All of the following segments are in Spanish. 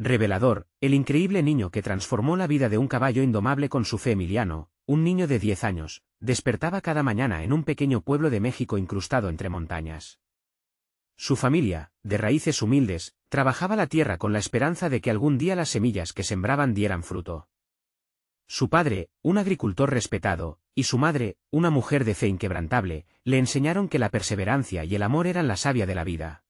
Revelador, el increíble niño que transformó la vida de un caballo indomable con su fe. Emiliano, un niño de 10 años, despertaba cada mañana en un pequeño pueblo de México incrustado entre montañas. Su familia, de raíces humildes, trabajaba la tierra con la esperanza de que algún día las semillas que sembraban dieran fruto. Su padre, un agricultor respetado, y su madre, una mujer de fe inquebrantable, le enseñaron que la perseverancia y el amor eran la savia de la vida.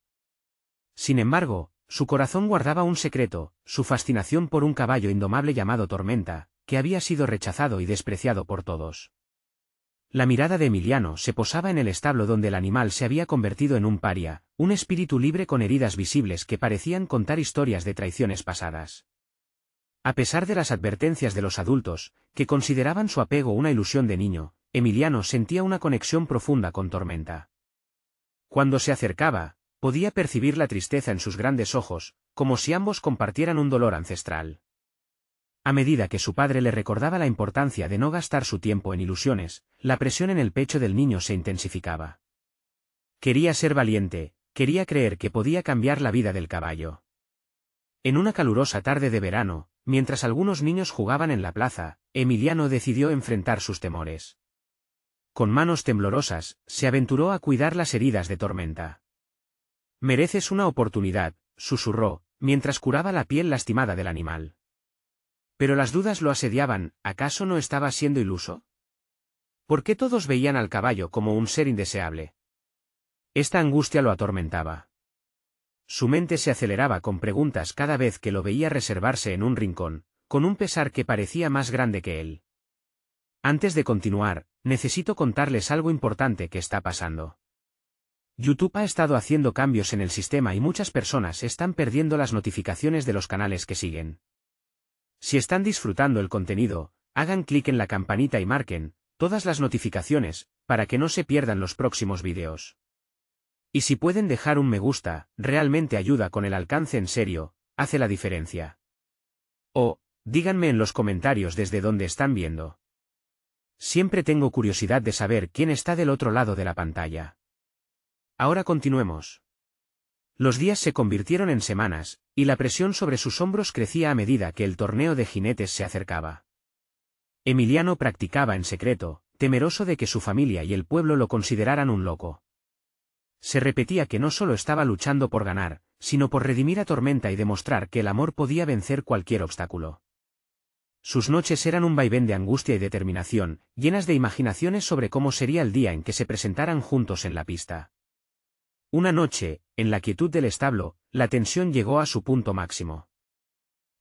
Sin embargo, su corazón guardaba un secreto, su fascinación por un caballo indomable llamado Tormenta, que había sido rechazado y despreciado por todos. La mirada de Emiliano se posaba en el establo donde el animal se había convertido en un paria, un espíritu libre con heridas visibles que parecían contar historias de traiciones pasadas. A pesar de las advertencias de los adultos, que consideraban su apego una ilusión de niño, Emiliano sentía una conexión profunda con Tormenta. Cuando se acercaba, podía percibir la tristeza en sus grandes ojos, como si ambos compartieran un dolor ancestral. A medida que su padre le recordaba la importancia de no gastar su tiempo en ilusiones, la presión en el pecho del niño se intensificaba. Quería ser valiente, quería creer que podía cambiar la vida del caballo. En una calurosa tarde de verano, mientras algunos niños jugaban en la plaza, Emiliano decidió enfrentar sus temores. Con manos temblorosas, se aventuró a cuidar las heridas de Tormenta. «Mereces una oportunidad», susurró, mientras curaba la piel lastimada del animal. Pero las dudas lo asediaban, ¿acaso no estaba siendo iluso? ¿Por qué todos veían al caballo como un ser indeseable? Esta angustia lo atormentaba. Su mente se aceleraba con preguntas cada vez que lo veía reservarse en un rincón, con un pesar que parecía más grande que él. Antes de continuar, necesito contarles algo importante que está pasando. YouTube ha estado haciendo cambios en el sistema y muchas personas están perdiendo las notificaciones de los canales que siguen. Si están disfrutando el contenido, hagan clic en la campanita y marquen todas las notificaciones, para que no se pierdan los próximos vídeos. Y si pueden dejar un me gusta, realmente ayuda con el alcance, en serio, hace la diferencia. O, díganme en los comentarios desde dónde están viendo. Siempre tengo curiosidad de saber quién está del otro lado de la pantalla. Ahora continuemos. Los días se convirtieron en semanas, y la presión sobre sus hombros crecía a medida que el torneo de jinetes se acercaba. Emiliano practicaba en secreto, temeroso de que su familia y el pueblo lo consideraran un loco. Se repetía que no solo estaba luchando por ganar, sino por redimir a Tormenta y demostrar que el amor podía vencer cualquier obstáculo. Sus noches eran un vaivén de angustia y determinación, llenas de imaginaciones sobre cómo sería el día en que se presentaran juntos en la pista. Una noche, en la quietud del establo, la tensión llegó a su punto máximo.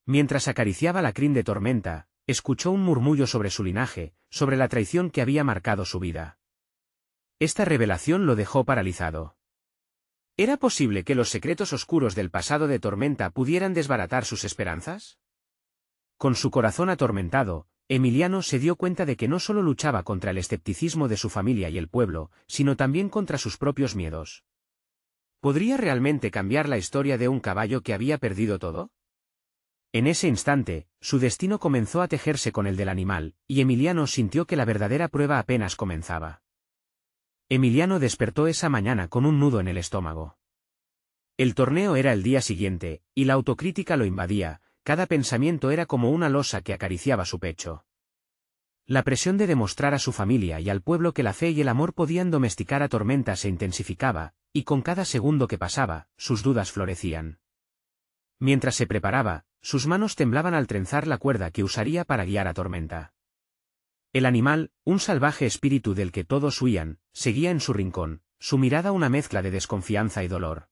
Mientras acariciaba la crin de Tormenta, escuchó un murmullo sobre su linaje, sobre la traición que había marcado su vida. Esta revelación lo dejó paralizado. ¿Era posible que los secretos oscuros del pasado de Tormenta pudieran desbaratar sus esperanzas? Con su corazón atormentado, Emiliano se dio cuenta de que no solo luchaba contra el escepticismo de su familia y el pueblo, sino también contra sus propios miedos. ¿Podría realmente cambiar la historia de un caballo que había perdido todo? En ese instante, su destino comenzó a tejerse con el del animal, y Emiliano sintió que la verdadera prueba apenas comenzaba. Emiliano despertó esa mañana con un nudo en el estómago. El torneo era el día siguiente, y la autocrítica lo invadía, cada pensamiento era como una losa que acariciaba su pecho. La presión de demostrar a su familia y al pueblo que la fe y el amor podían domesticar a Tormenta se intensificaba, y con cada segundo que pasaba, sus dudas florecían. Mientras se preparaba, sus manos temblaban al trenzar la cuerda que usaría para guiar a Tormenta. El animal, un salvaje espíritu del que todos huían, seguía en su rincón, su mirada una mezcla de desconfianza y dolor.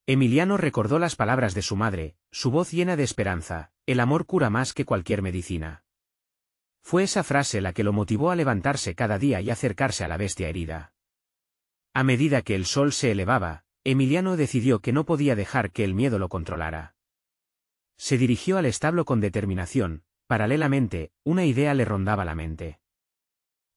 Emiliano recordó las palabras de su madre, su voz llena de esperanza: el amor cura más que cualquier medicina. Fue esa frase la que lo motivó a levantarse cada día y acercarse a la bestia herida. A medida que el sol se elevaba, Emiliano decidió que no podía dejar que el miedo lo controlara. Se dirigió al establo con determinación. Paralelamente, una idea le rondaba la mente.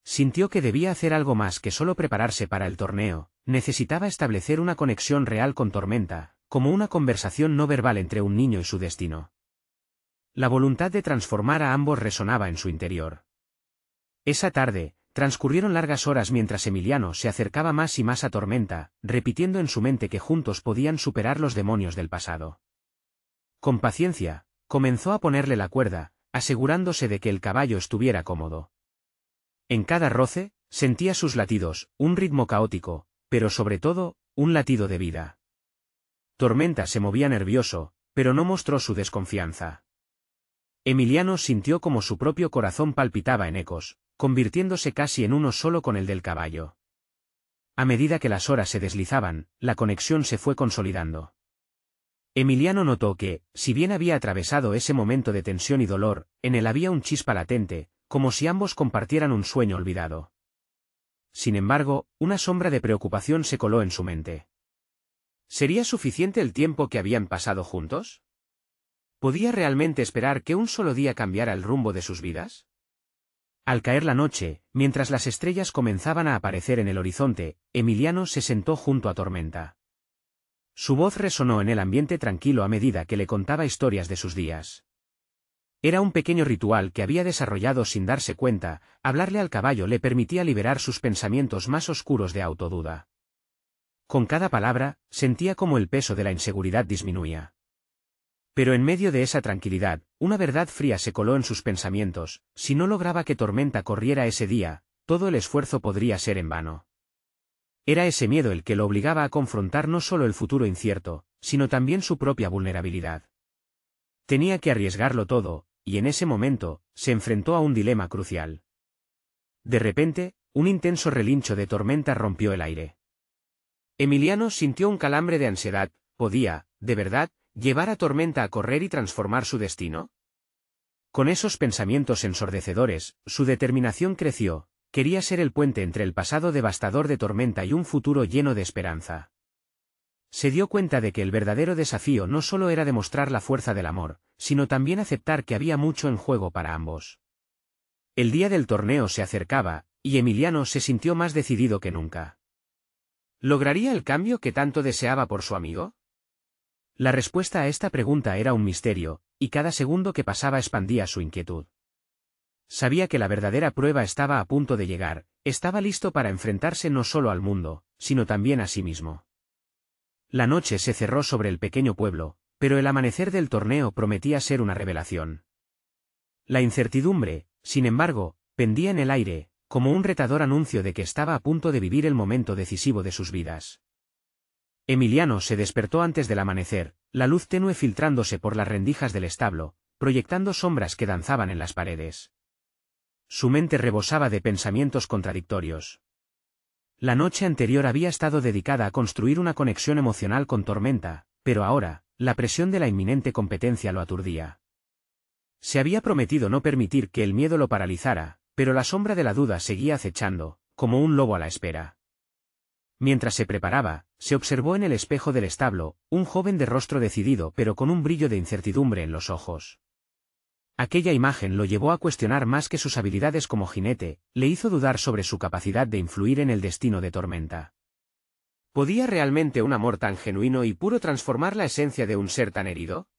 Sintió que debía hacer algo más que solo prepararse para el torneo, necesitaba establecer una conexión real con Tormenta, como una conversación no verbal entre un niño y su destino. La voluntad de transformar a ambos resonaba en su interior. Esa tarde, transcurrieron largas horas mientras Emiliano se acercaba más y más a Tormenta, repitiendo en su mente que juntos podían superar los demonios del pasado. Con paciencia, comenzó a ponerle la cuerda, asegurándose de que el caballo estuviera cómodo. En cada roce, sentía sus latidos, un ritmo caótico, pero sobre todo, un latido de vida. Tormenta se movía nervioso, pero no mostró su desconfianza. Emiliano sintió como su propio corazón palpitaba en ecos, convirtiéndose casi en uno solo con el del caballo. A medida que las horas se deslizaban, la conexión se fue consolidando. Emiliano notó que, si bien había atravesado ese momento de tensión y dolor, en él había un chispa latente, como si ambos compartieran un sueño olvidado. Sin embargo, una sombra de preocupación se coló en su mente. ¿Sería suficiente el tiempo que habían pasado juntos? ¿Podía realmente esperar que un solo día cambiara el rumbo de sus vidas? Al caer la noche, mientras las estrellas comenzaban a aparecer en el horizonte, Emiliano se sentó junto a Tormenta. Su voz resonó en el ambiente tranquilo a medida que le contaba historias de sus días. Era un pequeño ritual que había desarrollado sin darse cuenta, hablarle al caballo le permitía liberar sus pensamientos más oscuros de autoduda. Con cada palabra, sentía como el peso de la inseguridad disminuía. Pero en medio de esa tranquilidad, una verdad fría se coló en sus pensamientos: si no lograba que Tormenta corriera ese día, todo el esfuerzo podría ser en vano. Era ese miedo el que lo obligaba a confrontar no solo el futuro incierto, sino también su propia vulnerabilidad. Tenía que arriesgarlo todo, y en ese momento, se enfrentó a un dilema crucial. De repente, un intenso relincho de tormenta rompió el aire. Emiliano sintió un calambre de ansiedad. ¿Podía, de verdad, llevar a Tormenta a correr y transformar su destino? Con esos pensamientos ensordecedores, su determinación creció. Quería ser el puente entre el pasado devastador de Tormenta y un futuro lleno de esperanza. Se dio cuenta de que el verdadero desafío no solo era demostrar la fuerza del amor, sino también aceptar que había mucho en juego para ambos. El día del torneo se acercaba, y Emiliano se sintió más decidido que nunca. ¿Lograría el cambio que tanto deseaba por su amigo? La respuesta a esta pregunta era un misterio, y cada segundo que pasaba expandía su inquietud. Sabía que la verdadera prueba estaba a punto de llegar, estaba listo para enfrentarse no solo al mundo, sino también a sí mismo. La noche se cerró sobre el pequeño pueblo, pero el amanecer del torneo prometía ser una revelación. La incertidumbre, sin embargo, pendía en el aire, como un retador anuncio de que estaba a punto de vivir el momento decisivo de sus vidas. Emiliano se despertó antes del amanecer, la luz tenue filtrándose por las rendijas del establo, proyectando sombras que danzaban en las paredes. Su mente rebosaba de pensamientos contradictorios. La noche anterior había estado dedicada a construir una conexión emocional con Tormenta, pero ahora, la presión de la inminente competencia lo aturdía. Se había prometido no permitir que el miedo lo paralizara, pero la sombra de la duda seguía acechando, como un lobo a la espera. Mientras se preparaba, se observó en el espejo del establo, un joven de rostro decidido pero con un brillo de incertidumbre en los ojos. Aquella imagen lo llevó a cuestionar más que sus habilidades como jinete, le hizo dudar sobre su capacidad de influir en el destino de Tormenta. ¿Podía realmente un amor tan genuino y puro transformar la esencia de un ser tan herido?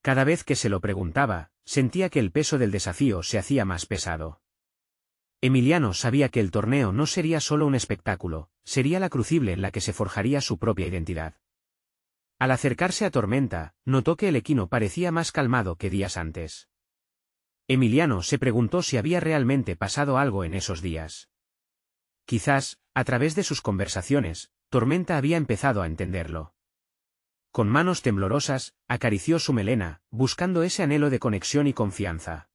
Cada vez que se lo preguntaba, sentía que el peso del desafío se hacía más pesado. Emiliano sabía que el torneo no sería solo un espectáculo, sería la crucible en la que se forjaría su propia identidad. Al acercarse a Tormenta, notó que el equino parecía más calmado que días antes. Emiliano se preguntó si había realmente pasado algo en esos días. Quizás, a través de sus conversaciones, Tormenta había empezado a entenderlo. Con manos temblorosas, acarició su melena, buscando ese anhelo de conexión y confianza.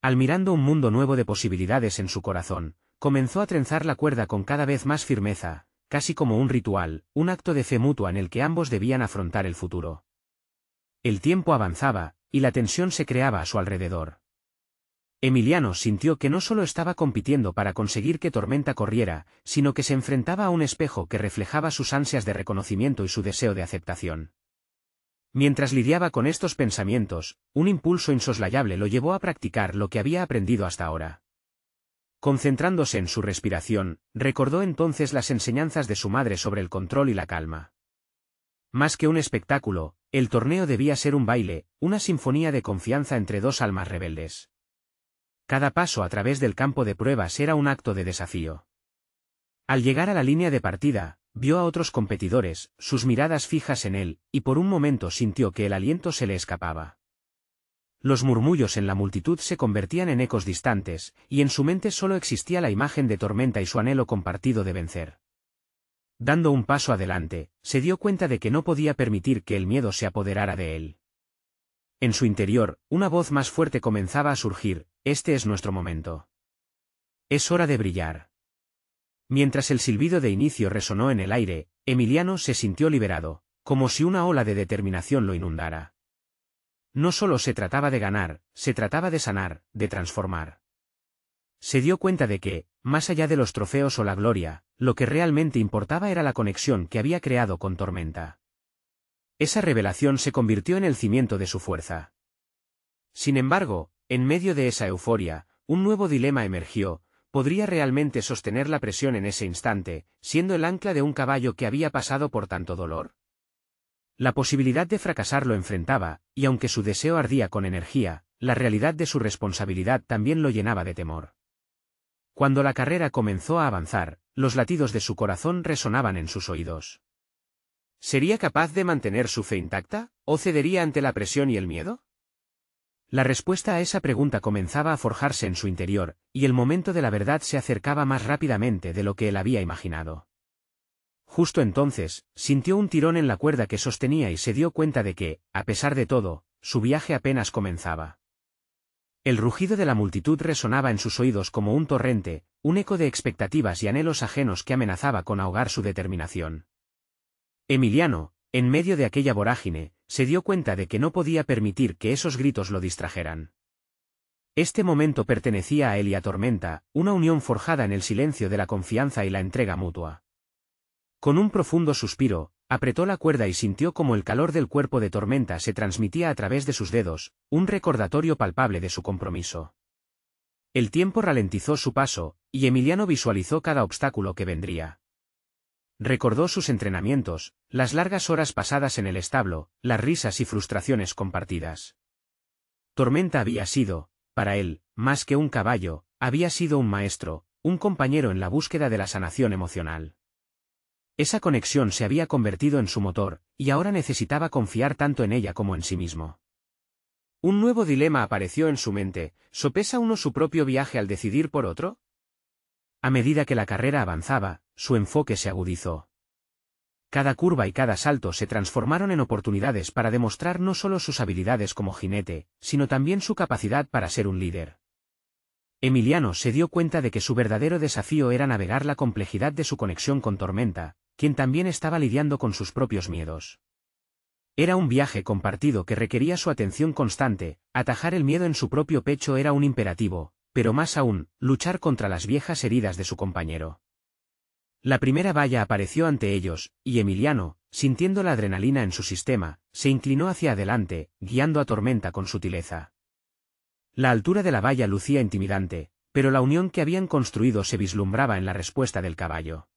Al mirando un mundo nuevo de posibilidades en su corazón, comenzó a trenzar la cuerda con cada vez más firmeza, casi como un ritual, un acto de fe mutua en el que ambos debían afrontar el futuro. El tiempo avanzaba, y la tensión se creaba a su alrededor. Emiliano sintió que no solo estaba compitiendo para conseguir que Tormenta corriera, sino que se enfrentaba a un espejo que reflejaba sus ansias de reconocimiento y su deseo de aceptación. Mientras lidiaba con estos pensamientos, un impulso insoslayable lo llevó a practicar lo que había aprendido hasta ahora. Concentrándose en su respiración, recordó entonces las enseñanzas de su madre sobre el control y la calma. Más que un espectáculo, el torneo debía ser un baile, una sinfonía de confianza entre dos almas rebeldes. Cada paso a través del campo de pruebas era un acto de desafío. Al llegar a la línea de partida, Vio a otros competidores, sus miradas fijas en él, y por un momento sintió que el aliento se le escapaba. Los murmullos en la multitud se convertían en ecos distantes, y en su mente solo existía la imagen de Tormenta y su anhelo compartido de vencer. Dando un paso adelante, se dio cuenta de que no podía permitir que el miedo se apoderara de él. En su interior, una voz más fuerte comenzaba a surgir: este es nuestro momento. Es hora de brillar. Mientras el silbido de inicio resonó en el aire, Emiliano se sintió liberado, como si una ola de determinación lo inundara. No solo se trataba de ganar, se trataba de sanar, de transformar. Se dio cuenta de que, más allá de los trofeos o la gloria, lo que realmente importaba era la conexión que había creado con Tormenta. Esa revelación se convirtió en el cimiento de su fuerza. Sin embargo, en medio de esa euforia, un nuevo dilema emergió: ¿podría realmente sostener la presión en ese instante, siendo el ancla de un caballo que había pasado por tanto dolor? La posibilidad de fracasar lo enfrentaba, y aunque su deseo ardía con energía, la realidad de su responsabilidad también lo llenaba de temor. Cuando la carrera comenzó a avanzar, los latidos de su corazón resonaban en sus oídos. ¿Sería capaz de mantener su fe intacta, o cedería ante la presión y el miedo? La respuesta a esa pregunta comenzaba a forjarse en su interior, y el momento de la verdad se acercaba más rápidamente de lo que él había imaginado. Justo entonces, sintió un tirón en la cuerda que sostenía y se dio cuenta de que, a pesar de todo, su viaje apenas comenzaba. El rugido de la multitud resonaba en sus oídos como un torrente, un eco de expectativas y anhelos ajenos que amenazaba con ahogar su determinación. Emiliano, en medio de aquella vorágine, se dio cuenta de que no podía permitir que esos gritos lo distrajeran. Este momento pertenecía a él y a Tormenta, una unión forjada en el silencio de la confianza y la entrega mutua. Con un profundo suspiro, apretó la cuerda y sintió como el calor del cuerpo de Tormenta se transmitía a través de sus dedos, un recordatorio palpable de su compromiso. El tiempo ralentizó su paso, y Emiliano visualizó cada obstáculo que vendría. Recordó sus entrenamientos, las largas horas pasadas en el establo, las risas y frustraciones compartidas. Tormenta había sido, para él, más que un caballo, había sido un maestro, un compañero en la búsqueda de la sanación emocional. Esa conexión se había convertido en su motor, y ahora necesitaba confiar tanto en ella como en sí mismo. Un nuevo dilema apareció en su mente: ¿sopesa uno su propio viaje al decidir por otro? A medida que la carrera avanzaba, su enfoque se agudizó. Cada curva y cada salto se transformaron en oportunidades para demostrar no solo sus habilidades como jinete, sino también su capacidad para ser un líder. Emiliano se dio cuenta de que su verdadero desafío era navegar la complejidad de su conexión con Tormenta, quien también estaba lidiando con sus propios miedos. Era un viaje compartido que requería su atención constante, atajar el miedo en su propio pecho era un imperativo, pero más aún, luchar contra las viejas heridas de su compañero. La primera valla apareció ante ellos, y Emiliano, sintiendo la adrenalina en su sistema, se inclinó hacia adelante, guiando a Tormenta con sutileza. La altura de la valla lucía intimidante, pero la unión que habían construido se vislumbraba en la respuesta del caballo.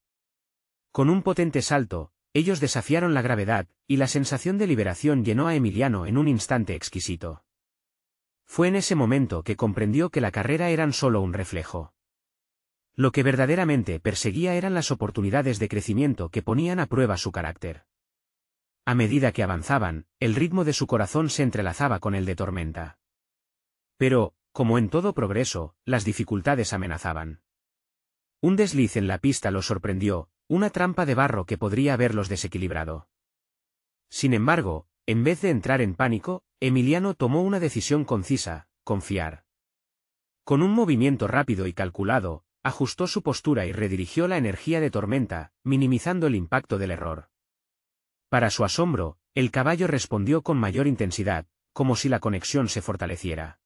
Con un potente salto, ellos desafiaron la gravedad, y la sensación de liberación llenó a Emiliano en un instante exquisito. Fue en ese momento que comprendió que la carrera eran solo un reflejo. Lo que verdaderamente perseguía eran las oportunidades de crecimiento que ponían a prueba su carácter. A medida que avanzaban, el ritmo de su corazón se entrelazaba con el de Tormenta. Pero, como en todo progreso, las dificultades amenazaban. Un desliz en la pista los sorprendió, una trampa de barro que podría haberlos desequilibrado. Sin embargo, en vez de entrar en pánico, Emiliano tomó una decisión concisa: confiar. Con un movimiento rápido y calculado, ajustó su postura y redirigió la energía de Tormenta, minimizando el impacto del error. Para su asombro, el caballo respondió con mayor intensidad, como si la conexión se fortaleciera.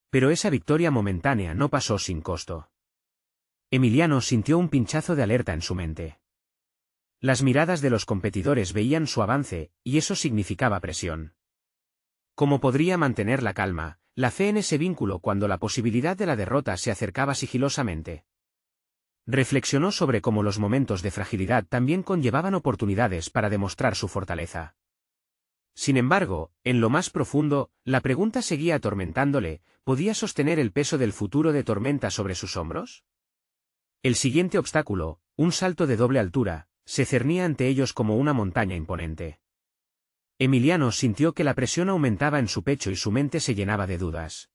Pero esa victoria momentánea no pasó sin costo. Emiliano sintió un pinchazo de alerta en su mente. Las miradas de los competidores veían su avance, y eso significaba presión. ¿Cómo podría mantener la calma, la fe en ese vínculo cuando la posibilidad de la derrota se acercaba sigilosamente? Reflexionó sobre cómo los momentos de fragilidad también conllevaban oportunidades para demostrar su fortaleza. Sin embargo, en lo más profundo, la pregunta seguía atormentándole: ¿podía sostener el peso del futuro de Tormenta sobre sus hombros? El siguiente obstáculo, un salto de doble altura, se cernía ante ellos como una montaña imponente. Emiliano sintió que la presión aumentaba en su pecho y su mente se llenaba de dudas.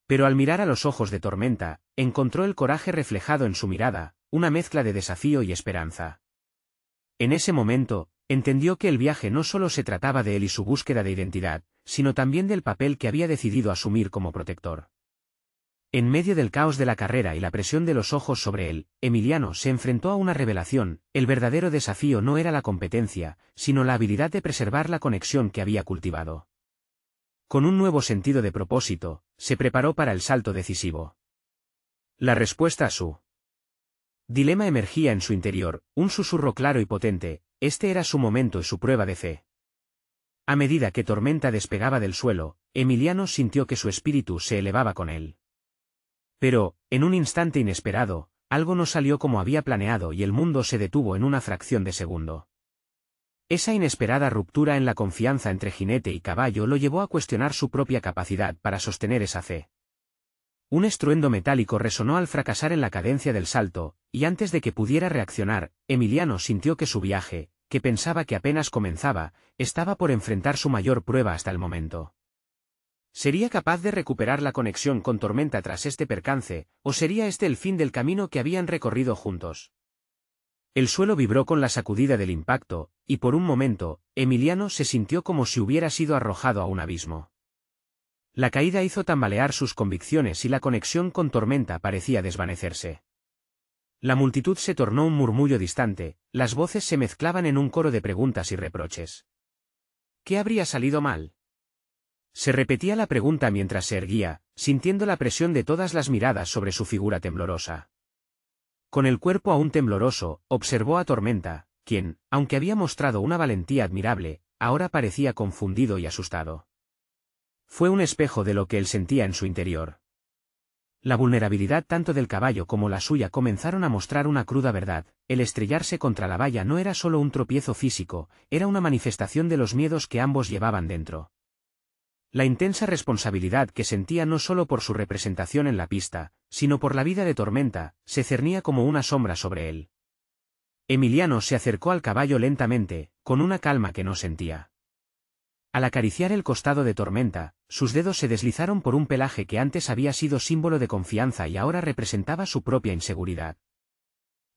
Pero al mirar a los ojos de Tormenta, encontró el coraje reflejado en su mirada, una mezcla de desafío y esperanza. En ese momento, entendió que el viaje no solo se trataba de él y su búsqueda de identidad, sino también del papel que había decidido asumir como protector. En medio del caos de la carrera y la presión de los ojos sobre él, Emiliano se enfrentó a una revelación: el verdadero desafío no era la competencia, sino la habilidad de preservar la conexión que había cultivado. Con un nuevo sentido de propósito, se preparó para el salto decisivo. La respuesta a su dilema emergía en su interior, un susurro claro y potente: este era su momento y su prueba de fe. A medida que Tormenta despegaba del suelo, Emiliano sintió que su espíritu se elevaba con él. Pero, en un instante inesperado, algo no salió como había planeado y el mundo se detuvo en una fracción de segundo. Esa inesperada ruptura en la confianza entre jinete y caballo lo llevó a cuestionar su propia capacidad para sostener esa fe. Un estruendo metálico resonó al fracasar en la cadencia del salto, y antes de que pudiera reaccionar, Emiliano sintió que su viaje, que pensaba que apenas comenzaba, estaba por enfrentar su mayor prueba hasta el momento. ¿Sería capaz de recuperar la conexión con Tormenta tras este percance, o sería este el fin del camino que habían recorrido juntos? El suelo vibró con la sacudida del impacto, y por un momento, Emiliano se sintió como si hubiera sido arrojado a un abismo. La caída hizo tambalear sus convicciones y la conexión con Tormenta parecía desvanecerse. La multitud se tornó un murmullo distante, las voces se mezclaban en un coro de preguntas y reproches. ¿Qué habría salido mal? Se repetía la pregunta mientras se erguía, sintiendo la presión de todas las miradas sobre su figura temblorosa. Con el cuerpo aún tembloroso, observó a Tormenta, quien, aunque había mostrado una valentía admirable, ahora parecía confundido y asustado. Fue un espejo de lo que él sentía en su interior. La vulnerabilidad tanto del caballo como la suya comenzaron a mostrar una cruda verdad: el estrellarse contra la valla no era solo un tropiezo físico, era una manifestación de los miedos que ambos llevaban dentro. La intensa responsabilidad que sentía no solo por su representación en la pista, sino por la vida de Tormenta, se cernía como una sombra sobre él. Emiliano se acercó al caballo lentamente, con una calma que no sentía. Al acariciar el costado de Tormenta, sus dedos se deslizaron por un pelaje que antes había sido símbolo de confianza y ahora representaba su propia inseguridad.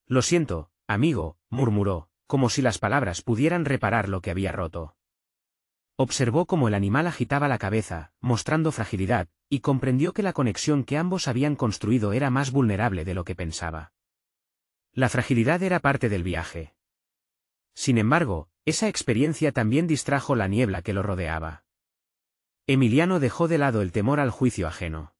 «Lo siento, amigo», murmuró, como si las palabras pudieran reparar lo que había roto. Observó cómo el animal agitaba la cabeza, mostrando fragilidad, y comprendió que la conexión que ambos habían construido era más vulnerable de lo que pensaba. La fragilidad era parte del viaje. Sin embargo, esa experiencia también distrajo la niebla que lo rodeaba. Emiliano dejó de lado el temor al juicio ajeno.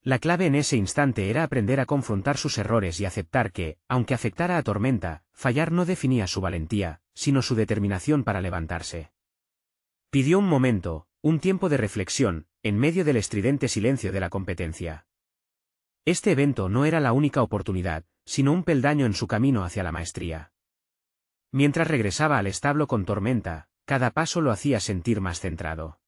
La clave en ese instante era aprender a confrontar sus errores y aceptar que, aunque afectara a Tormenta, fallar no definía su valentía, sino su determinación para levantarse. Pidió un momento, un tiempo de reflexión, en medio del estridente silencio de la competencia. Este evento no era la única oportunidad, sino un peldaño en su camino hacia la maestría. Mientras regresaba al establo con Tormenta, cada paso lo hacía sentir más centrado.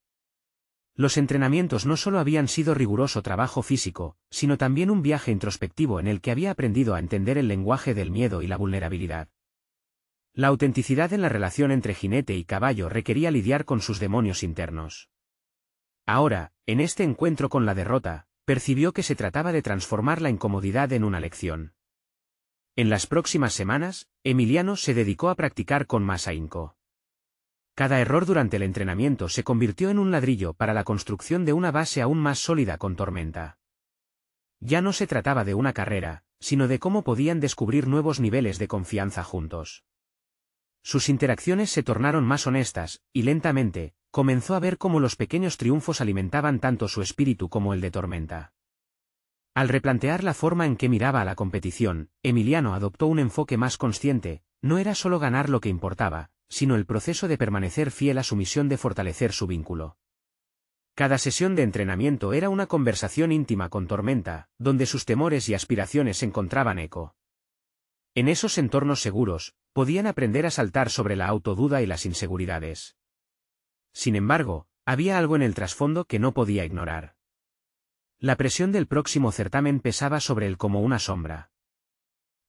Los entrenamientos no solo habían sido riguroso trabajo físico, sino también un viaje introspectivo en el que había aprendido a entender el lenguaje del miedo y la vulnerabilidad. La autenticidad en la relación entre jinete y caballo requería lidiar con sus demonios internos. Ahora, en este encuentro con la derrota, percibió que se trataba de transformar la incomodidad en una lección. En las próximas semanas, Emiliano se dedicó a practicar con más ahínco. Cada error durante el entrenamiento se convirtió en un ladrillo para la construcción de una base aún más sólida con Tormenta. Ya no se trataba de una carrera, sino de cómo podían descubrir nuevos niveles de confianza juntos. Sus interacciones se tornaron más honestas, y lentamente, comenzó a ver cómo los pequeños triunfos alimentaban tanto su espíritu como el de Tormenta. Al replantear la forma en que miraba a la competición, Emiliano adoptó un enfoque más consciente: no era solo ganar lo que importaba, sino el proceso de permanecer fiel a su misión de fortalecer su vínculo. Cada sesión de entrenamiento era una conversación íntima con Tormenta, donde sus temores y aspiraciones encontraban eco. En esos entornos seguros, podían aprender a saltar sobre la autoduda y las inseguridades. Sin embargo, había algo en el trasfondo que no podía ignorar. La presión del próximo certamen pesaba sobre él como una sombra.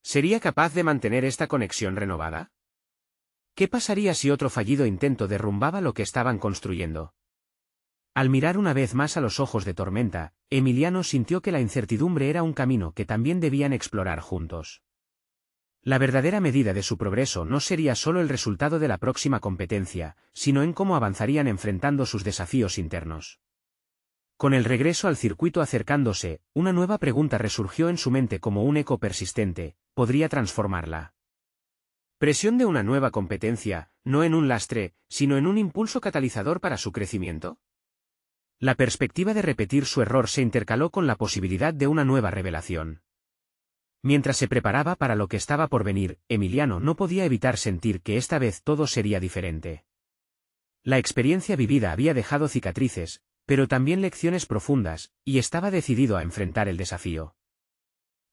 ¿Sería capaz de mantener esta conexión renovada? ¿Qué pasaría si otro fallido intento derrumbaba lo que estaban construyendo? Al mirar una vez más a los ojos de Tormenta, Emiliano sintió que la incertidumbre era un camino que también debían explorar juntos. La verdadera medida de su progreso no sería solo el resultado de la próxima competencia, sino en cómo avanzarían enfrentando sus desafíos internos. Con el regreso al circuito acercándose, una nueva pregunta resurgió en su mente como un eco persistente: ¿podría transformarla? ¿Presión de una nueva competencia, no en un lastre, sino en un impulso catalizador para su crecimiento? La perspectiva de repetir su error se intercaló con la posibilidad de una nueva revelación. Mientras se preparaba para lo que estaba por venir, Emiliano no podía evitar sentir que esta vez todo sería diferente. La experiencia vivida había dejado cicatrices, pero también lecciones profundas, y estaba decidido a enfrentar el desafío.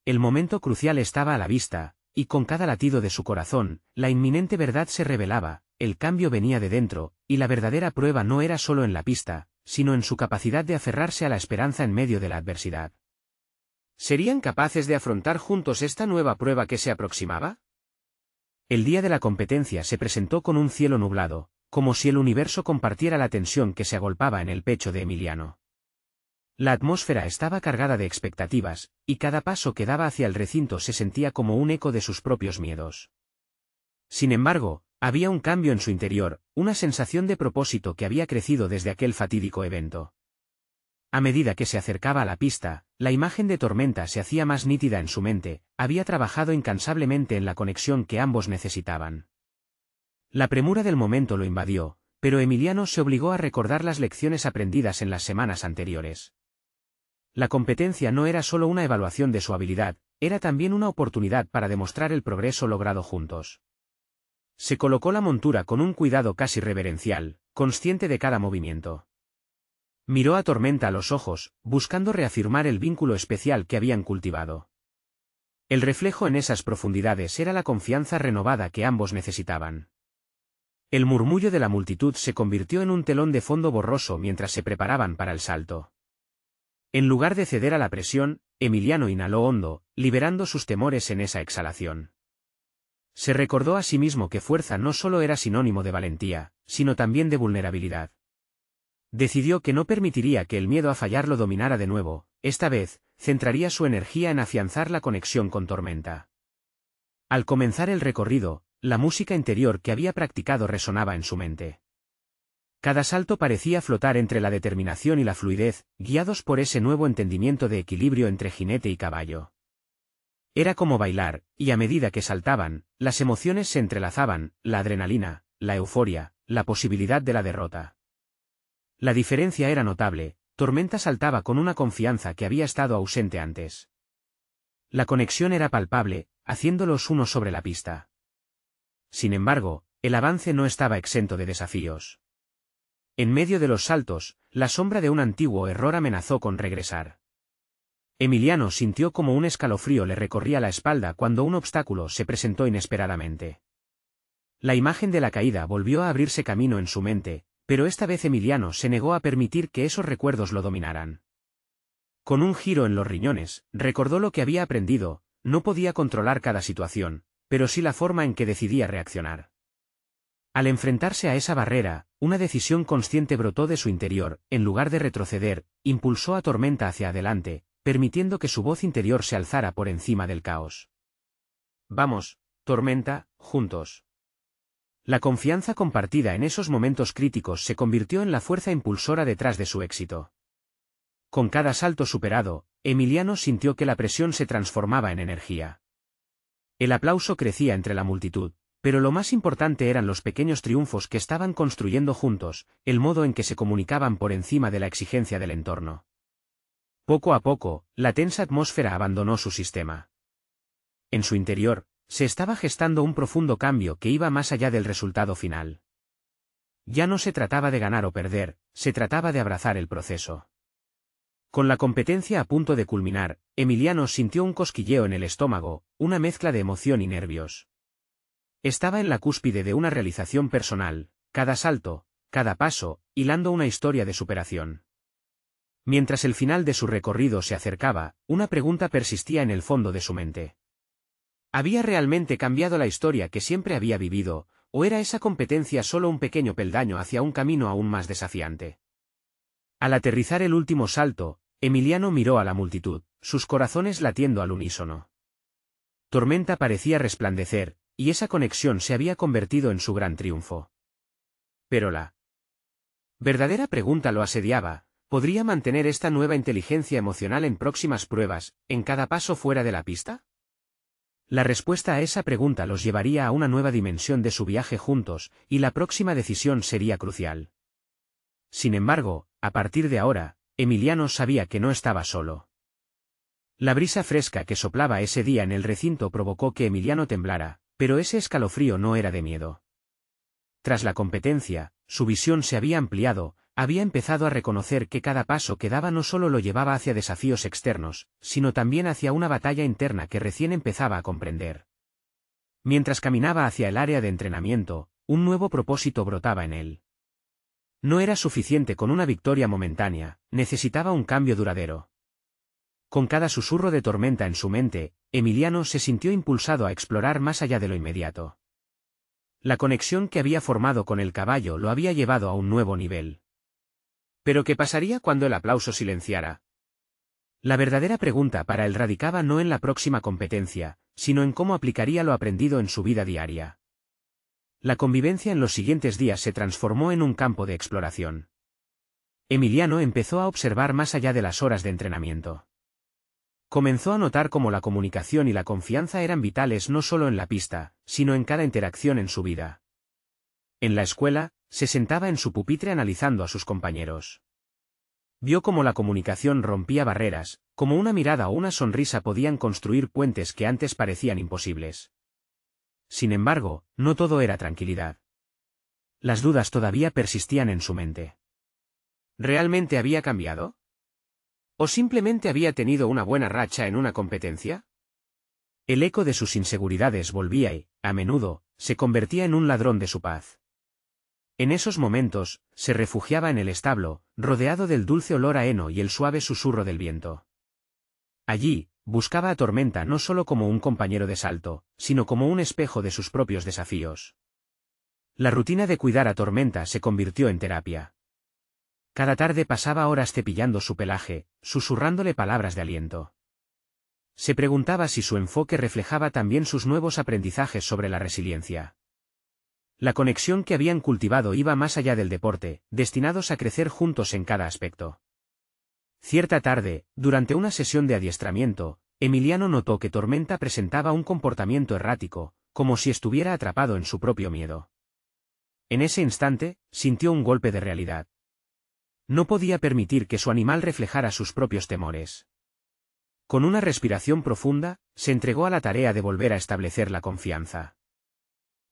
El momento crucial estaba a la vista, y con cada latido de su corazón, la inminente verdad se revelaba: el cambio venía de dentro, y la verdadera prueba no era solo en la pista, sino en su capacidad de aferrarse a la esperanza en medio de la adversidad. ¿Serían capaces de afrontar juntos esta nueva prueba que se aproximaba? El día de la competencia se presentó con un cielo nublado, como si el universo compartiera la tensión que se agolpaba en el pecho de Emiliano. La atmósfera estaba cargada de expectativas, y cada paso que daba hacia el recinto se sentía como un eco de sus propios miedos. Sin embargo, había un cambio en su interior, una sensación de propósito que había crecido desde aquel fatídico evento. A medida que se acercaba a la pista, la imagen de Tormenta se hacía más nítida en su mente. Había trabajado incansablemente en la conexión que ambos necesitaban. La premura del momento lo invadió, pero Emiliano se obligó a recordar las lecciones aprendidas en las semanas anteriores. La competencia no era solo una evaluación de su habilidad, era también una oportunidad para demostrar el progreso logrado juntos. Se colocó la montura con un cuidado casi reverencial, consciente de cada movimiento. Miró a Tormenta a los ojos, buscando reafirmar el vínculo especial que habían cultivado. El reflejo en esas profundidades era la confianza renovada que ambos necesitaban. El murmullo de la multitud se convirtió en un telón de fondo borroso mientras se preparaban para el salto. En lugar de ceder a la presión, Emiliano inhaló hondo, liberando sus temores en esa exhalación. Se recordó a sí mismo que fuerza no solo era sinónimo de valentía, sino también de vulnerabilidad. Decidió que no permitiría que el miedo a fallar lo dominara de nuevo. Esta vez, centraría su energía en afianzar la conexión con Tormenta. Al comenzar el recorrido, la música interior que había practicado resonaba en su mente. Cada salto parecía flotar entre la determinación y la fluidez, guiados por ese nuevo entendimiento de equilibrio entre jinete y caballo. Era como bailar, y a medida que saltaban, las emociones se entrelazaban: la adrenalina, la euforia, la posibilidad de la derrota. La diferencia era notable. Tormenta saltaba con una confianza que había estado ausente antes. La conexión era palpable, haciéndolos uno sobre la pista. Sin embargo, el avance no estaba exento de desafíos. En medio de los saltos, la sombra de un antiguo error amenazó con regresar. Emiliano sintió como un escalofrío le recorría la espalda cuando un obstáculo se presentó inesperadamente. La imagen de la caída volvió a abrirse camino en su mente, pero esta vez Emiliano se negó a permitir que esos recuerdos lo dominaran. Con un giro en los riñones, recordó lo que había aprendido: no podía controlar cada situación, pero sí la forma en que decidía reaccionar. Al enfrentarse a esa barrera, una decisión consciente brotó de su interior. En lugar de retroceder, impulsó a Tormenta hacia adelante, permitiendo que su voz interior se alzara por encima del caos. «Vamos, Tormenta, juntos». La confianza compartida en esos momentos críticos se convirtió en la fuerza impulsora detrás de su éxito. Con cada salto superado, Emiliano sintió que la presión se transformaba en energía. El aplauso crecía entre la multitud, pero lo más importante eran los pequeños triunfos que estaban construyendo juntos, el modo en que se comunicaban por encima de la exigencia del entorno. Poco a poco, la tensa atmósfera abandonó su sistema. En su interior, se estaba gestando un profundo cambio que iba más allá del resultado final. Ya no se trataba de ganar o perder, se trataba de abrazar el proceso. Con la competencia a punto de culminar, Emiliano sintió un cosquilleo en el estómago, una mezcla de emoción y nervios. Estaba en la cúspide de una realización personal, cada salto, cada paso, hilando una historia de superación. Mientras el final de su recorrido se acercaba, una pregunta persistía en el fondo de su mente. ¿Había realmente cambiado la historia que siempre había vivido, o era esa competencia solo un pequeño peldaño hacia un camino aún más desafiante? Al aterrizar el último salto, Emiliano miró a la multitud, sus corazones latiendo al unísono. Tormenta parecía resplandecer, y esa conexión se había convertido en su gran triunfo. Pero la verdadera pregunta lo asediaba: ¿podría mantener esta nueva inteligencia emocional en próximas pruebas, en cada paso fuera de la pista? La respuesta a esa pregunta los llevaría a una nueva dimensión de su viaje juntos, y la próxima decisión sería crucial. Sin embargo, a partir de ahora, Emiliano sabía que no estaba solo. La brisa fresca que soplaba ese día en el recinto provocó que Emiliano temblara, pero ese escalofrío no era de miedo. Tras la competencia, su visión se había ampliado, había empezado a reconocer que cada paso que daba no solo lo llevaba hacia desafíos externos, sino también hacia una batalla interna que recién empezaba a comprender. Mientras caminaba hacia el área de entrenamiento, un nuevo propósito brotaba en él. No era suficiente con una victoria momentánea, necesitaba un cambio duradero. Con cada susurro de tormenta en su mente, Emiliano se sintió impulsado a explorar más allá de lo inmediato. La conexión que había formado con el caballo lo había llevado a un nuevo nivel. ¿Pero qué pasaría cuando el aplauso silenciara? La verdadera pregunta para él radicaba no en la próxima competencia, sino en cómo aplicaría lo aprendido en su vida diaria. La convivencia en los siguientes días se transformó en un campo de exploración. Emiliano empezó a observar más allá de las horas de entrenamiento. Comenzó a notar cómo la comunicación y la confianza eran vitales no solo en la pista, sino en cada interacción en su vida. En la escuela, se sentaba en su pupitre analizando a sus compañeros. Vio cómo la comunicación rompía barreras, cómo una mirada o una sonrisa podían construir puentes que antes parecían imposibles. Sin embargo, no todo era tranquilidad. Las dudas todavía persistían en su mente. ¿Realmente había cambiado? ¿O simplemente había tenido una buena racha en una competencia? El eco de sus inseguridades volvía y, a menudo, se convertía en un ladrón de su paz. En esos momentos, se refugiaba en el establo, rodeado del dulce olor a heno y el suave susurro del viento. Allí, buscaba a Tormenta no solo como un compañero de salto, sino como un espejo de sus propios desafíos. La rutina de cuidar a Tormenta se convirtió en terapia. Cada tarde pasaba horas cepillando su pelaje, susurrándole palabras de aliento. Se preguntaba si su enfoque reflejaba también sus nuevos aprendizajes sobre la resiliencia. La conexión que habían cultivado iba más allá del deporte, destinados a crecer juntos en cada aspecto. Cierta tarde, durante una sesión de adiestramiento, Emiliano notó que Tormenta presentaba un comportamiento errático, como si estuviera atrapado en su propio miedo. En ese instante, sintió un golpe de realidad. No podía permitir que su animal reflejara sus propios temores. Con una respiración profunda, se entregó a la tarea de volver a establecer la confianza.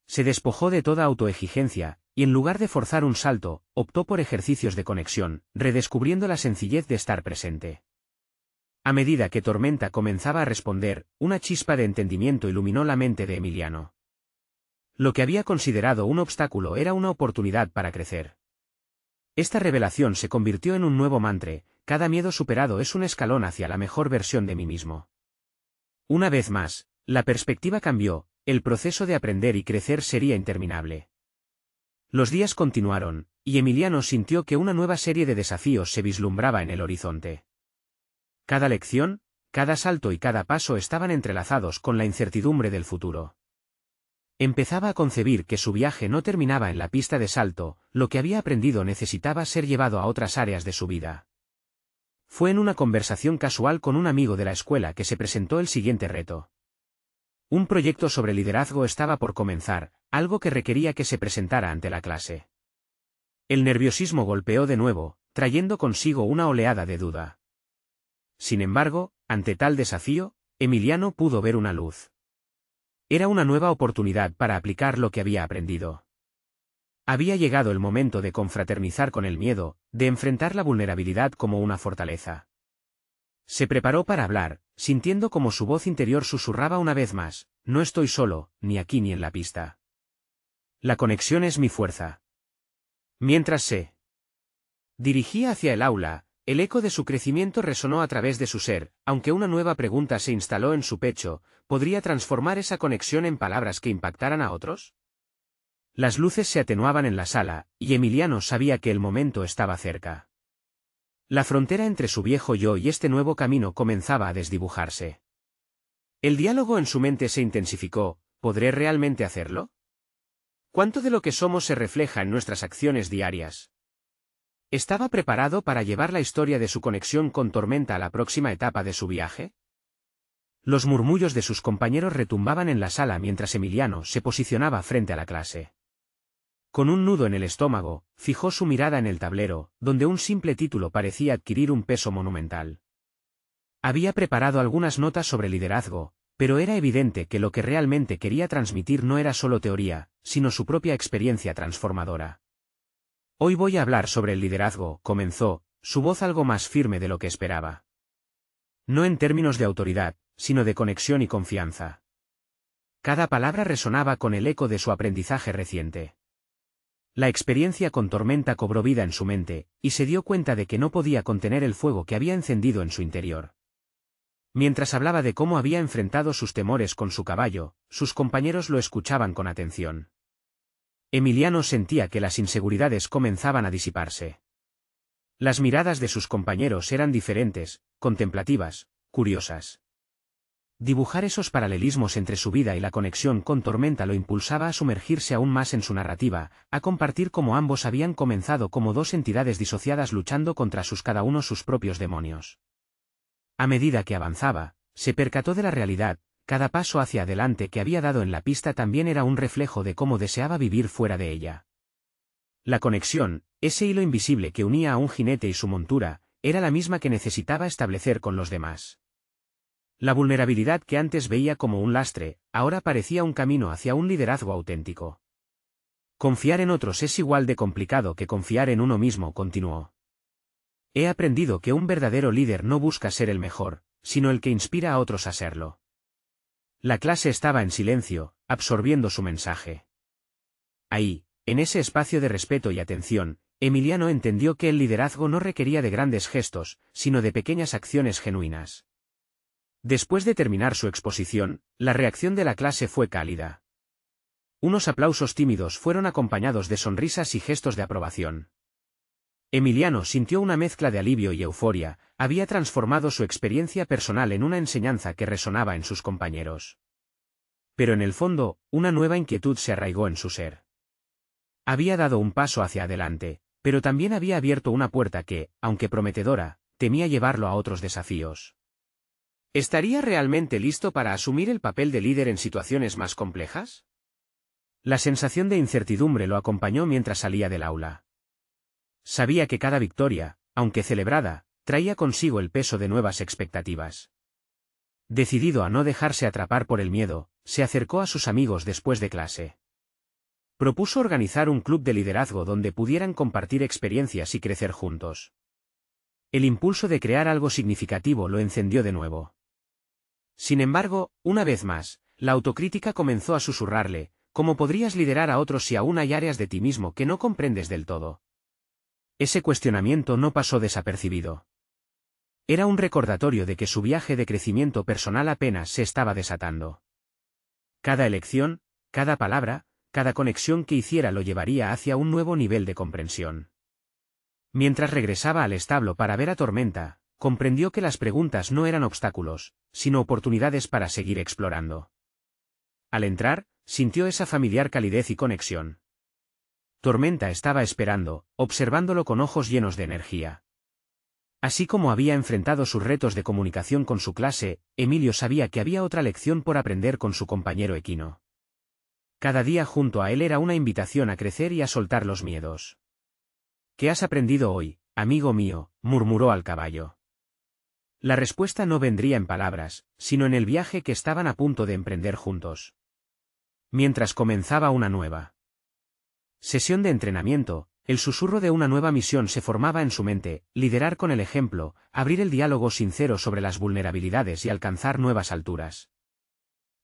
Se despojó de toda autoexigencia, y en lugar de forzar un salto, optó por ejercicios de conexión, redescubriendo la sencillez de estar presente. A medida que Tormenta comenzaba a responder, una chispa de entendimiento iluminó la mente de Emiliano. Lo que había considerado un obstáculo era una oportunidad para crecer. Esta revelación se convirtió en un nuevo mantra: cada miedo superado es un escalón hacia la mejor versión de mí mismo. Una vez más, la perspectiva cambió, el proceso de aprender y crecer sería interminable. Los días continuaron, y Emiliano sintió que una nueva serie de desafíos se vislumbraba en el horizonte. Cada lección, cada salto y cada paso estaban entrelazados con la incertidumbre del futuro. Empezaba a concebir que su viaje no terminaba en la pista de salto, lo que había aprendido necesitaba ser llevado a otras áreas de su vida. Fue en una conversación casual con un amigo de la escuela que se presentó el siguiente reto. Un proyecto sobre liderazgo estaba por comenzar, algo que requería que se presentara ante la clase. El nerviosismo golpeó de nuevo, trayendo consigo una oleada de duda. Sin embargo, ante tal desafío, Emiliano pudo ver una luz. Era una nueva oportunidad para aplicar lo que había aprendido. Había llegado el momento de confraternizar con el miedo, de enfrentar la vulnerabilidad como una fortaleza. Se preparó para hablar, sintiendo como su voz interior susurraba una vez más: no estoy solo, ni aquí ni en la pista. La conexión es mi fuerza. Mientras se dirigía hacia el aula, el eco de su crecimiento resonó a través de su ser, aunque una nueva pregunta se instaló en su pecho: ¿podría transformar esa conexión en palabras que impactaran a otros? Las luces se atenuaban en la sala, y Emiliano sabía que el momento estaba cerca. La frontera entre su viejo yo y este nuevo camino comenzaba a desdibujarse. El diálogo en su mente se intensificó: ¿podré realmente hacerlo? ¿Cuánto de lo que somos se refleja en nuestras acciones diarias? ¿Estaba preparado para llevar la historia de su conexión con Tormenta a la próxima etapa de su viaje? Los murmullos de sus compañeros retumbaban en la sala mientras Emiliano se posicionaba frente a la clase. Con un nudo en el estómago, fijó su mirada en el tablero, donde un simple título parecía adquirir un peso monumental. Había preparado algunas notas sobre liderazgo, pero era evidente que lo que realmente quería transmitir no era solo teoría, sino su propia experiencia transformadora. Hoy voy a hablar sobre el liderazgo, comenzó, su voz algo más firme de lo que esperaba. No en términos de autoridad, sino de conexión y confianza. Cada palabra resonaba con el eco de su aprendizaje reciente. La experiencia con Tormenta cobró vida en su mente, y se dio cuenta de que no podía contener el fuego que había encendido en su interior. Mientras hablaba de cómo había enfrentado sus temores con su caballo, sus compañeros lo escuchaban con atención. Emiliano sentía que las inseguridades comenzaban a disiparse. Las miradas de sus compañeros eran diferentes, contemplativas, curiosas. Dibujar esos paralelismos entre su vida y la conexión con Tormenta lo impulsaba a sumergirse aún más en su narrativa, a compartir cómo ambos habían comenzado como dos entidades disociadas luchando contra cada uno sus propios demonios. A medida que avanzaba, se percató de la realidad: cada paso hacia adelante que había dado en la pista también era un reflejo de cómo deseaba vivir fuera de ella. La conexión, ese hilo invisible que unía a un jinete y su montura, era la misma que necesitaba establecer con los demás. La vulnerabilidad que antes veía como un lastre, ahora parecía un camino hacia un liderazgo auténtico. Confiar en otros es igual de complicado que confiar en uno mismo, continuó. He aprendido que un verdadero líder no busca ser el mejor, sino el que inspira a otros a serlo. La clase estaba en silencio, absorbiendo su mensaje. Ahí, en ese espacio de respeto y atención, Emiliano entendió que el liderazgo no requería de grandes gestos, sino de pequeñas acciones genuinas. Después de terminar su exposición, la reacción de la clase fue cálida. Unos aplausos tímidos fueron acompañados de sonrisas y gestos de aprobación. Emiliano sintió una mezcla de alivio y euforia: había transformado su experiencia personal en una enseñanza que resonaba en sus compañeros. Pero en el fondo, una nueva inquietud se arraigó en su ser. Había dado un paso hacia adelante, pero también había abierto una puerta que, aunque prometedora, temía llevarlo a otros desafíos. ¿Estaría realmente listo para asumir el papel de líder en situaciones más complejas? La sensación de incertidumbre lo acompañó mientras salía del aula. Sabía que cada victoria, aunque celebrada, traía consigo el peso de nuevas expectativas. Decidido a no dejarse atrapar por el miedo, se acercó a sus amigos después de clase. Propuso organizar un club de liderazgo donde pudieran compartir experiencias y crecer juntos. El impulso de crear algo significativo lo encendió de nuevo. Sin embargo, una vez más, la autocrítica comenzó a susurrarle: ¿cómo podrías liderar a otros si aún hay áreas de ti mismo que no comprendes del todo? Ese cuestionamiento no pasó desapercibido. Era un recordatorio de que su viaje de crecimiento personal apenas se estaba desatando. Cada elección, cada palabra, cada conexión que hiciera lo llevaría hacia un nuevo nivel de comprensión. Mientras regresaba al establo para ver a Tormenta, comprendió que las preguntas no eran obstáculos, sino oportunidades para seguir explorando. Al entrar, sintió esa familiar calidez y conexión. Tormenta estaba esperando, observándolo con ojos llenos de energía. Así como había enfrentado sus retos de comunicación con su clase, Emilio sabía que había otra lección por aprender con su compañero equino. Cada día junto a él era una invitación a crecer y a soltar los miedos. ¿Qué has aprendido hoy, amigo mío?, murmuró al caballo. La respuesta no vendría en palabras, sino en el viaje que estaban a punto de emprender juntos. Mientras comenzaba una nueva sesión de entrenamiento, el susurro de una nueva misión se formaba en su mente: liderar con el ejemplo, abrir el diálogo sincero sobre las vulnerabilidades y alcanzar nuevas alturas.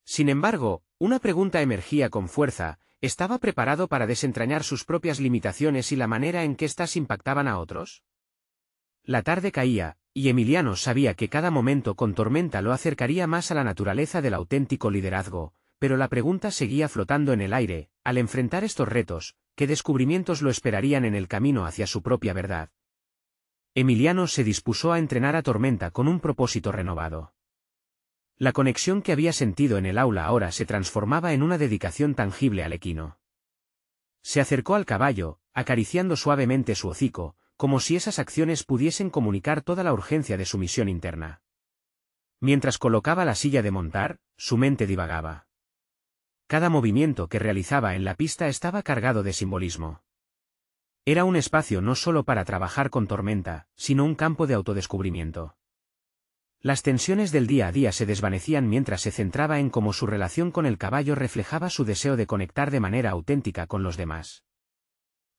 Sin embargo, una pregunta emergía con fuerza: ¿estaba preparado para desentrañar sus propias limitaciones y la manera en que éstas impactaban a otros? La tarde caía, y Emiliano sabía que cada momento con Tormenta lo acercaría más a la naturaleza del auténtico liderazgo, pero la pregunta seguía flotando en el aire: al enfrentar estos retos, ¿qué descubrimientos lo esperarían en el camino hacia su propia verdad? Emiliano se dispuso a entrenar a Tormenta con un propósito renovado. La conexión que había sentido en el aula ahora se transformaba en una dedicación tangible al equino. Se acercó al caballo, acariciando suavemente su hocico, como si esas acciones pudiesen comunicar toda la urgencia de su misión interna. Mientras colocaba la silla de montar, su mente divagaba. Cada movimiento que realizaba en la pista estaba cargado de simbolismo. Era un espacio no solo para trabajar con Tormenta, sino un campo de autodescubrimiento. Las tensiones del día a día se desvanecían mientras se centraba en cómo su relación con el caballo reflejaba su deseo de conectar de manera auténtica con los demás.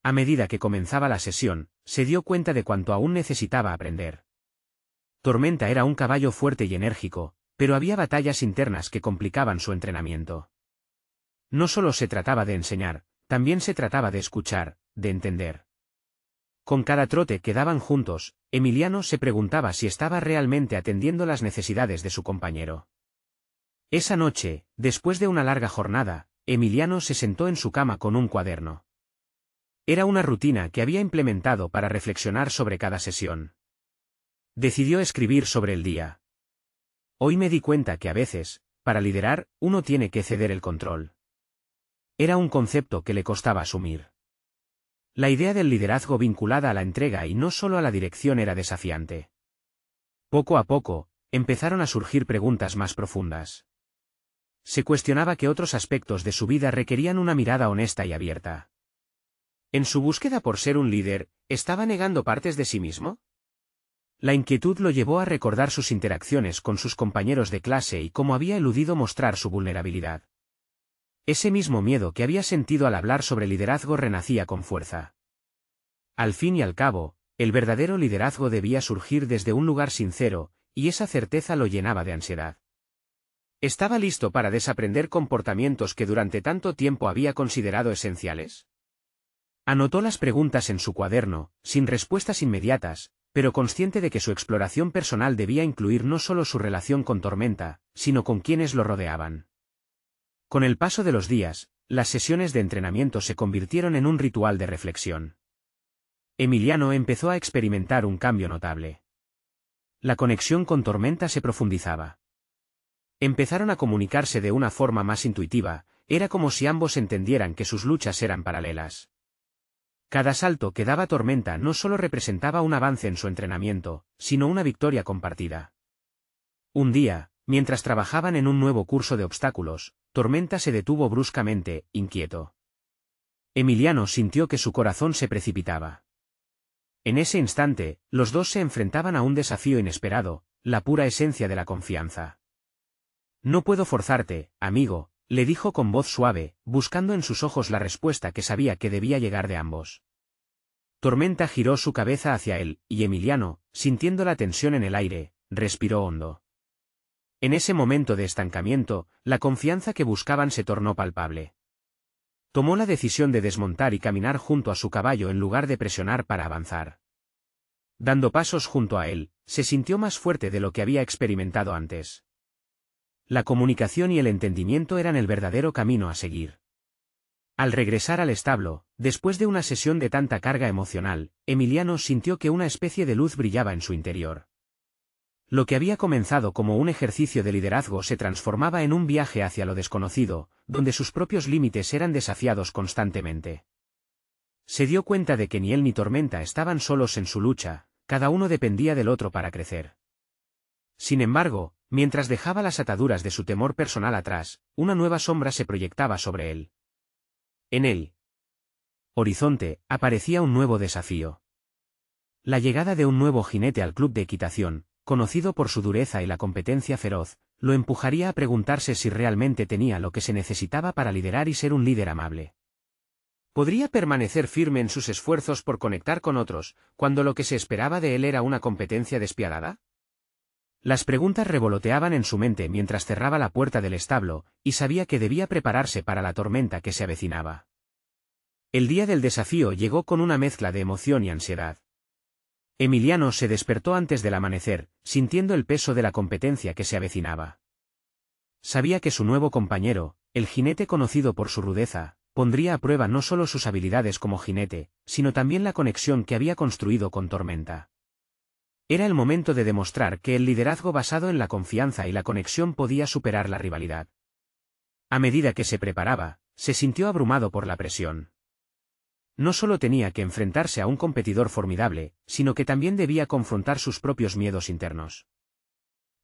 A medida que comenzaba la sesión, se dio cuenta de cuánto aún necesitaba aprender. Tormenta era un caballo fuerte y enérgico, pero había batallas internas que complicaban su entrenamiento. No solo se trataba de enseñar, también se trataba de escuchar, de entender. Con cada trote que daban juntos, Emiliano se preguntaba si estaba realmente atendiendo las necesidades de su compañero. Esa noche, después de una larga jornada, Emiliano se sentó en su cama con un cuaderno. Era una rutina que había implementado para reflexionar sobre cada sesión. Decidió escribir sobre el día. Hoy me di cuenta que a veces, para liderar, uno tiene que ceder el control. Era un concepto que le costaba asumir. La idea del liderazgo vinculada a la entrega y no solo a la dirección era desafiante. Poco a poco, empezaron a surgir preguntas más profundas. Se cuestionaba que otros aspectos de su vida requerían una mirada honesta y abierta. En su búsqueda por ser un líder, ¿estaba negando partes de sí mismo? La inquietud lo llevó a recordar sus interacciones con sus compañeros de clase y cómo había eludido mostrar su vulnerabilidad. Ese mismo miedo que había sentido al hablar sobre liderazgo renacía con fuerza. Al fin y al cabo, el verdadero liderazgo debía surgir desde un lugar sincero, y esa certeza lo llenaba de ansiedad. ¿Estaba listo para desaprender comportamientos que durante tanto tiempo había considerado esenciales? Anotó las preguntas en su cuaderno, sin respuestas inmediatas, pero consciente de que su exploración personal debía incluir no solo su relación con Tormenta, sino con quienes lo rodeaban. Con el paso de los días, las sesiones de entrenamiento se convirtieron en un ritual de reflexión. Emiliano empezó a experimentar un cambio notable. La conexión con Tormenta se profundizaba. Empezaron a comunicarse de una forma más intuitiva, era como si ambos entendieran que sus luchas eran paralelas. Cada salto que daba Tormenta no solo representaba un avance en su entrenamiento, sino una victoria compartida. Un día, mientras trabajaban en un nuevo curso de obstáculos, Tormenta se detuvo bruscamente, inquieto. Emiliano sintió que su corazón se precipitaba. En ese instante, los dos se enfrentaban a un desafío inesperado, la pura esencia de la confianza. No puedo forzarte, amigo, le dijo con voz suave, buscando en sus ojos la respuesta que sabía que debía llegar de ambos. Tormenta giró su cabeza hacia él, y Emiliano, sintiendo la tensión en el aire, respiró hondo. En ese momento de estancamiento, la confianza que buscaban se tornó palpable. Tomó la decisión de desmontar y caminar junto a su caballo en lugar de presionar para avanzar. Dando pasos junto a él, se sintió más fuerte de lo que había experimentado antes. La comunicación y el entendimiento eran el verdadero camino a seguir. Al regresar al establo, después de una sesión de tanta carga emocional, Emiliano sintió que una especie de luz brillaba en su interior. Lo que había comenzado como un ejercicio de liderazgo se transformaba en un viaje hacia lo desconocido, donde sus propios límites eran desafiados constantemente. Se dio cuenta de que ni él ni Tormenta estaban solos en su lucha, cada uno dependía del otro para crecer. Sin embargo, mientras dejaba las ataduras de su temor personal atrás, una nueva sombra se proyectaba sobre él. En el horizonte, aparecía un nuevo desafío. La llegada de un nuevo jinete al club de equitación, conocido por su dureza y la competencia feroz, lo empujaría a preguntarse si realmente tenía lo que se necesitaba para liderar y ser un líder amable. ¿Podría permanecer firme en sus esfuerzos por conectar con otros, cuando lo que se esperaba de él era una competencia despiadada? Las preguntas revoloteaban en su mente mientras cerraba la puerta del establo, y sabía que debía prepararse para la tormenta que se avecinaba. El día del desafío llegó con una mezcla de emoción y ansiedad. Emiliano se despertó antes del amanecer, sintiendo el peso de la competencia que se avecinaba. Sabía que su nuevo compañero, el jinete conocido por su rudeza, pondría a prueba no solo sus habilidades como jinete, sino también la conexión que había construido con Tormenta. Era el momento de demostrar que el liderazgo basado en la confianza y la conexión podía superar la rivalidad. A medida que se preparaba, se sintió abrumado por la presión. No solo tenía que enfrentarse a un competidor formidable, sino que también debía confrontar sus propios miedos internos.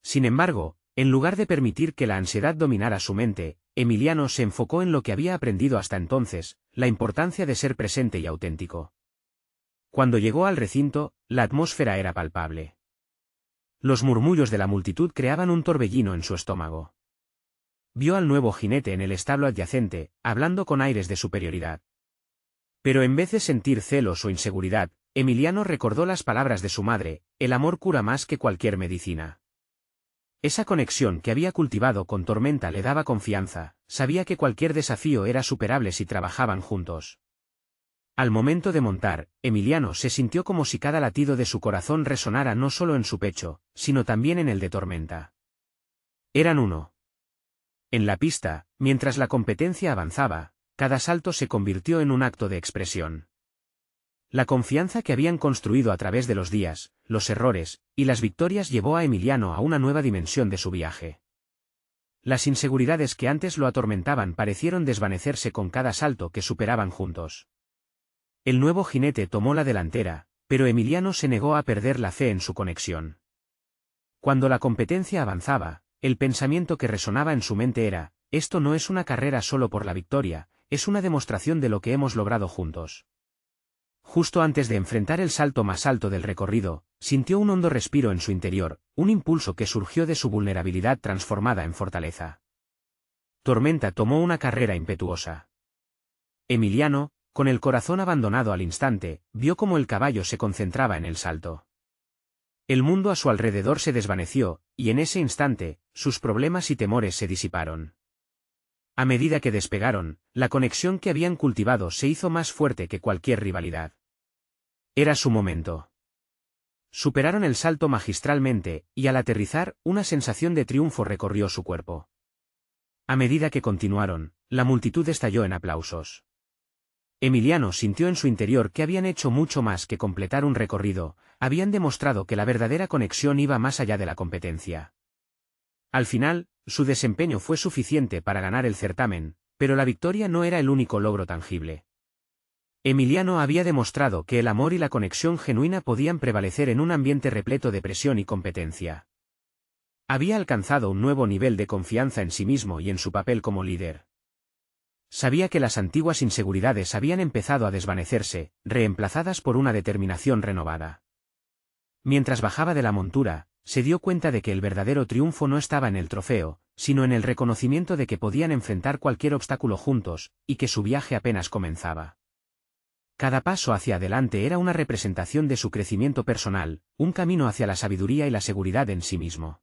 Sin embargo, en lugar de permitir que la ansiedad dominara su mente, Emiliano se enfocó en lo que había aprendido hasta entonces, la importancia de ser presente y auténtico. Cuando llegó al recinto, la atmósfera era palpable. Los murmullos de la multitud creaban un torbellino en su estómago. Vio al nuevo jinete en el establo adyacente, hablando con aires de superioridad. Pero en vez de sentir celos o inseguridad, Emiliano recordó las palabras de su madre: el amor cura más que cualquier medicina. Esa conexión que había cultivado con Tormenta le daba confianza, sabía que cualquier desafío era superable si trabajaban juntos. Al momento de montar, Emiliano se sintió como si cada latido de su corazón resonara no solo en su pecho, sino también en el de Tormenta. Eran uno. En la pista, mientras la competencia avanzaba, cada salto se convirtió en un acto de expresión. La confianza que habían construido a través de los días, los errores, y las victorias llevó a Emiliano a una nueva dimensión de su viaje. Las inseguridades que antes lo atormentaban parecieron desvanecerse con cada salto que superaban juntos. El nuevo jinete tomó la delantera, pero Emiliano se negó a perder la fe en su conexión. Cuando la competencia avanzaba, el pensamiento que resonaba en su mente era: esto no es una carrera solo por la victoria, es una demostración de lo que hemos logrado juntos. Justo antes de enfrentar el salto más alto del recorrido, sintió un hondo respiro en su interior, un impulso que surgió de su vulnerabilidad transformada en fortaleza. Tormenta tomó una carrera impetuosa. Emiliano, con el corazón abandonado al instante, vio cómo el caballo se concentraba en el salto. El mundo a su alrededor se desvaneció, y en ese instante, sus problemas y temores se disiparon. A medida que despegaron, la conexión que habían cultivado se hizo más fuerte que cualquier rivalidad. Era su momento. Superaron el salto magistralmente, y al aterrizar, una sensación de triunfo recorrió su cuerpo. A medida que continuaron, la multitud estalló en aplausos. Emiliano sintió en su interior que habían hecho mucho más que completar un recorrido, habían demostrado que la verdadera conexión iba más allá de la competencia. Al final, su desempeño fue suficiente para ganar el certamen, pero la victoria no era el único logro tangible. Emiliano había demostrado que el amor y la conexión genuina podían prevalecer en un ambiente repleto de presión y competencia. Había alcanzado un nuevo nivel de confianza en sí mismo y en su papel como líder. Sabía que las antiguas inseguridades habían empezado a desvanecerse, reemplazadas por una determinación renovada. Mientras bajaba de la montura, se dio cuenta de que el verdadero triunfo no estaba en el trofeo, sino en el reconocimiento de que podían enfrentar cualquier obstáculo juntos, y que su viaje apenas comenzaba. Cada paso hacia adelante era una representación de su crecimiento personal, un camino hacia la sabiduría y la seguridad en sí mismo.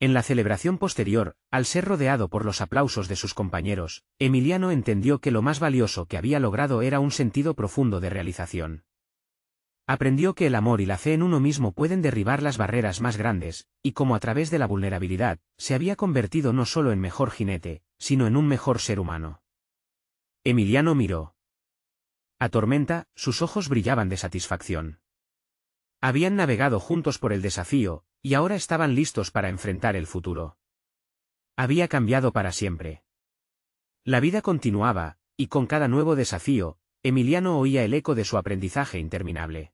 En la celebración posterior, al ser rodeado por los aplausos de sus compañeros, Emiliano entendió que lo más valioso que había logrado era un sentido profundo de realización. Aprendió que el amor y la fe en uno mismo pueden derribar las barreras más grandes, y cómo a través de la vulnerabilidad, se había convertido no solo en mejor jinete, sino en un mejor ser humano. Emiliano miró a Tormenta, sus ojos brillaban de satisfacción. Habían navegado juntos por el desafío, y ahora estaban listos para enfrentar el futuro. Había cambiado para siempre. La vida continuaba, y con cada nuevo desafío, Emiliano oía el eco de su aprendizaje interminable.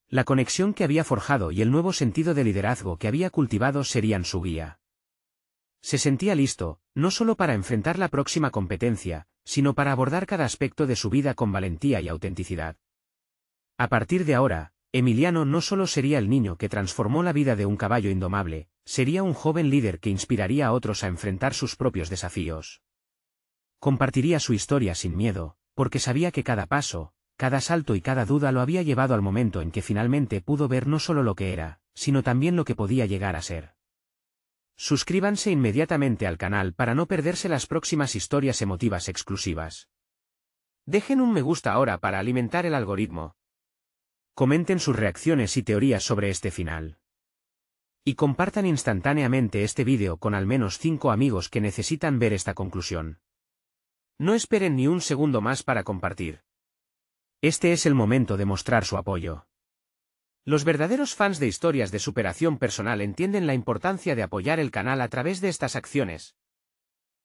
La conexión que había forjado y el nuevo sentido de liderazgo que había cultivado serían su guía. Se sentía listo, no solo para enfrentar la próxima competencia, sino para abordar cada aspecto de su vida con valentía y autenticidad. A partir de ahora, Emiliano no solo sería el niño que transformó la vida de un caballo indomable, sería un joven líder que inspiraría a otros a enfrentar sus propios desafíos. Compartiría su historia sin miedo, porque sabía que cada paso, cada salto y cada duda lo había llevado al momento en que finalmente pudo ver no solo lo que era, sino también lo que podía llegar a ser. Suscríbanse inmediatamente al canal para no perderse las próximas historias emotivas exclusivas. Dejen un me gusta ahora para alimentar el algoritmo. Comenten sus reacciones y teorías sobre este final. Y compartan instantáneamente este vídeo con al menos 5 amigos que necesitan ver esta conclusión. No esperen ni un segundo más para compartir. Este es el momento de mostrar su apoyo. Los verdaderos fans de historias de superación personal entienden la importancia de apoyar el canal a través de estas acciones.